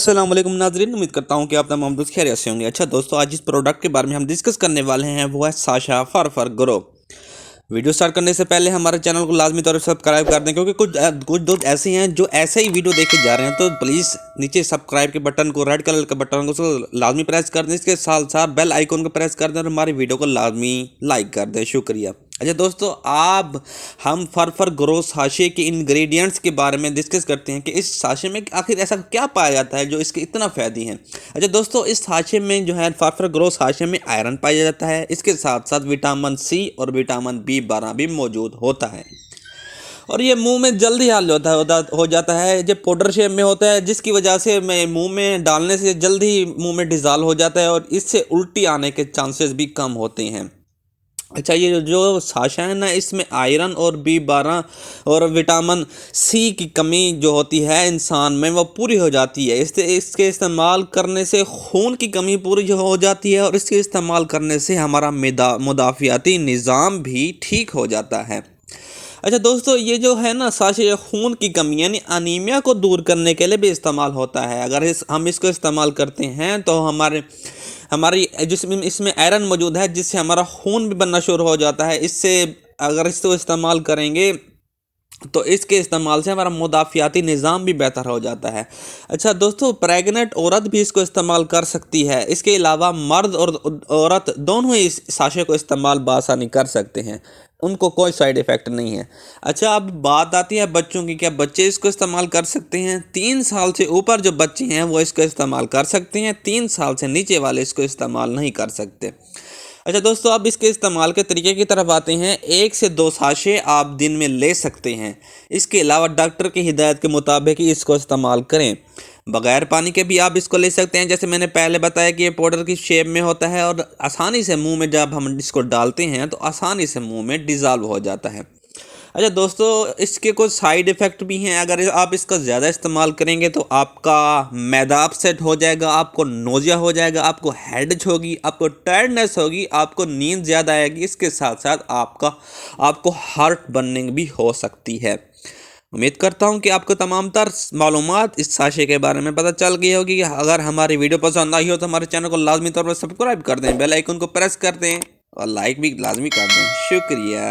अस्सलाम वालेकुम नाज़रीन, उम्मीद करता हूँ कि आप तमाम दोस्त खैरियत से होंगे। अच्छा दोस्तों, आज जिस प्रोडक्ट के बारे में हम डिस्कस करने वाले हैं वो है साशा फर ग्रो। वीडियो स्टार्ट करने से पहले हमारे चैनल को लाजमी तौर पर सब्सक्राइब कर दें, क्योंकि कुछ दोस्त ऐसे हैं जो ऐसे ही वीडियो देखे जा रहे हैं। तो प्लीज़ नीचे सब्सक्राइब के बटन को, रेड कलर के बटन को उसको लाजमी प्रेस कर दें। इसके साथ साथ बेल आइकन को प्रेस कर दें और हमारी वीडियो को लाजमी लाइक कर दें। शुक्रिया। अच्छा दोस्तों, आप हम फर ग्रो साशे के इंग्रेडिएंट्स के बारे में डिस्कस करते हैं कि इस साशे में आखिर ऐसा क्या पाया जाता है जो इसके इतना फ़ायदे हैं। अच्छा दोस्तों, इस साशे में जो है फर ग्रो साशे में आयरन पाया जाता है। इसके साथ साथ विटामिन सी और विटामिन B12 भी मौजूद होता है। और ये मुंह में जल्दी हल हो जाता है। ये पाउडर शेप में होता है, जिसकी वजह से मैं मुंह में डालने से जल्दी मुंह में डिज़ॉल्व हो जाता है और इससे उल्टी आने के चांसेस भी कम होते हैं। अच्छा, ये जो साशा है ना, इसमें आयरन और B12 और विटामिन सी की कमी जो होती है इंसान में वो पूरी हो जाती है। इसके इस्तेमाल करने से खून की कमी पूरी हो जाती है और इसके इस्तेमाल करने से हमारा मुदाफ़ियाती निज़ाम भी ठीक हो जाता है। अच्छा दोस्तों, ये जो है ना साशे, ये खून की कमी यानी अनीमिया को दूर करने के लिए भी इस्तेमाल होता है। अगर हम इसको इस्तेमाल करते हैं तो हमारी जिसमें इसमें आयरन मौजूद है, जिससे हमारा खून भी बनना शुरू हो जाता है। इससे अगर इसको इस्तेमाल करेंगे तो इसके इस्तेमाल से हमारा मुदाफ़ियाती निज़ाम भी बेहतर हो जाता है। अच्छा दोस्तों, प्रेग्नेंट औरत भी इसको इस्तेमाल कर सकती है। इसके अलावा मर्द और औरत दोनों ही इस साशे को इस्तेमाल बआसानी कर सकते हैं, उनको कोई साइड इफ़ेक्ट नहीं है। अच्छा, अब बात आती है बच्चों की। क्या बच्चे इसको इस्तेमाल कर सकते हैं? 3 साल से ऊपर जो बच्चे हैं वो इसको इस्तेमाल कर सकते हैं, 3 साल से नीचे वाले इसको इस्तेमाल नहीं कर सकते। अच्छा दोस्तों, अब इसके इस्तेमाल के तरीके की तरफ आते हैं। 1 से 2 साशे आप दिन में ले सकते हैं। इसके अलावा डॉक्टर की हिदायत के मुताबिक ही इसको इस्तेमाल करें। बग़ैर पानी के भी आप इसको ले सकते हैं। जैसे मैंने पहले बताया कि ये पाउडर की शेप में होता है और आसानी से मुंह में जब हम इसको डालते हैं तो आसानी से मुंह में डिज़ॉल्व हो जाता है। अच्छा दोस्तों, इसके कुछ साइड इफ़ेक्ट भी हैं। अगर आप इसका ज़्यादा इस्तेमाल करेंगे तो आपका मैदा अपसेट हो जाएगा, आपको नोज़िया हो जाएगा, आपको हेडेक होगी, आपको टायर्डनेस होगी, आपको नींद ज़्यादा आएगी। इसके साथ साथ आपको हार्ट बर्निंग भी हो सकती है। उम्मीद करता हूँ कि आपको तमाम तर मालूमात इस साशे के बारे में पता चल गई होगी। अगर हमारी वीडियो पसंद आई हो तो हमारे चैनल को लाजमी तौर पर सब्सक्राइब कर दें, बेल आइकन को प्रेस कर दें और लाइक भी लाजमी कर दें। शुक्रिया।